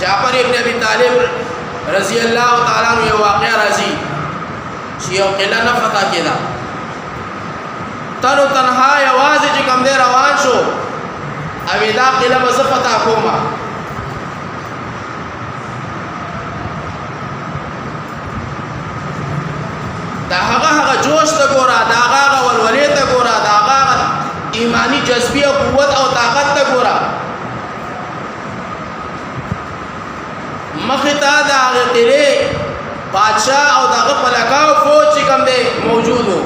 جعفر ابن ابي طالب رضی الله تعالی عنہ یو واقعہ راځي چې یو قلعه نه فتح کېده تنو تنها یوازې چې کوم دی روان شو او دا قلعه به زه فتح کومه دا هغه جوش ته ګوره دا هغه ولولې ته ګوره دا هغه ایمانی جذبی او قوت او طاقت ته ګوره مختا دا غتره بادشاہ او داغه پلکاو فوج چې کوم دی موجود وو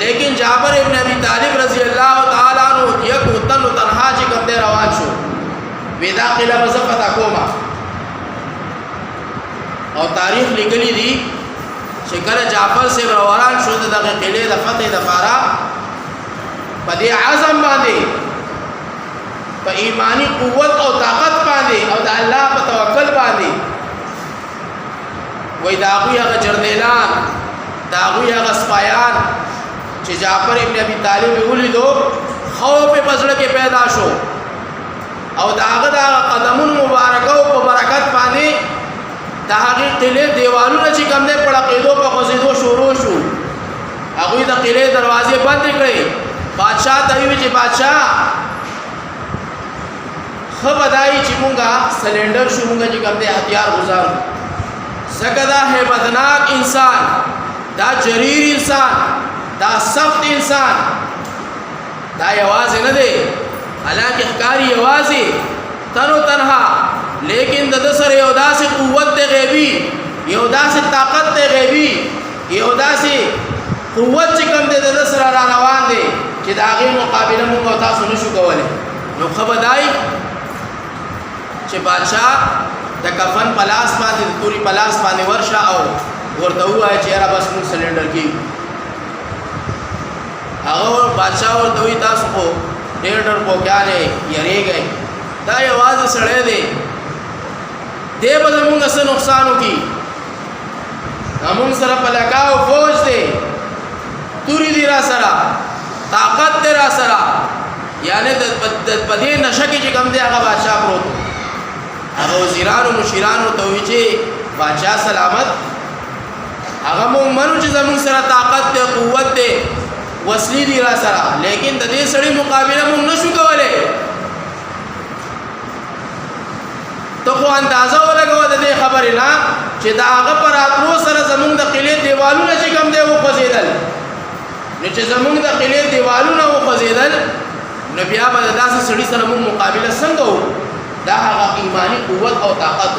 لیکن جعفر ابن ابي طالب رضی الله تعالی عنہ یک وطن تنها چې کوم دی روان شو ودا قلعه مزفتا کوما او تاریخ لیکلی دی چې کله جعفر سے روان شو دغه قلعه د فتح د فارا په دې عزم باندې په ایمانی قوت او طاقت باندې او د الله په توکل باندې وای داغوی هغه جردیلان داغوی هغه سپایان چې جعفر ابن ابي طالب ولیدو خوف په زړه کې پیدا شو او داغه د قدمونو مبارکو په برکت باندې د هغه قلعه دیوالونه چې کوم نه پړه کېدو په خوځېدو شروع شو هغه د قلعه دروازې بند کړې بادشاہ ته وی چې بادشاہ خبردای چې مونږه سلندر شو مونږه چې کوم دې هتیار گزار زګدا هیبتناک انسان دا جریر انسان دا سخت انسان دا یوازې نه دی حالانکه ښکاری یوازې تنو تنها لیکن د سره یو داسې قوت دی غیبی یو داسې طاقت دی غیبی یو داسې قوت چې کوم دی د سره را روان دی چې دا غي مقابله موږ تاسو نشو کولای نو خبردای چې بادشاہ د کفن پلاس باندې د توري پلاس باندې ورشه او ورته وایي چې را بس موږ سلندر کې هغه بادشاہ ورته وایي تاسو کو ډېر کو کېاله یریږي دا یوازې سړی دی دې به موږ څه نقصان وکي موږ سره پلکاو فوج دی توري دی را سره طاقت دی را سره یعنی د پدې نشه کې چې کوم دی هغه بادشاہ پروت هغه وزیرانو مشیرانو ته وی چې بادشاہ سلامت هغه مونږ منو چې زموږ سره طاقت ته قوت ته وسلی دی را سره لیکن د دې سړي مقابله مونږ نشو کولای ته خو اندازه ولګو د دې خبرې نه چې دا هغه پر اترو سره زموږ د قلعه دیوالونه چې کوم دی و خوځیدل نو چې زموږ د قلعه دیوالونه و خوځیدل نو بیا به داسې سړي سره مونږ مقابله څنګه وکړو دا هغه ایمانی قوت او طاقت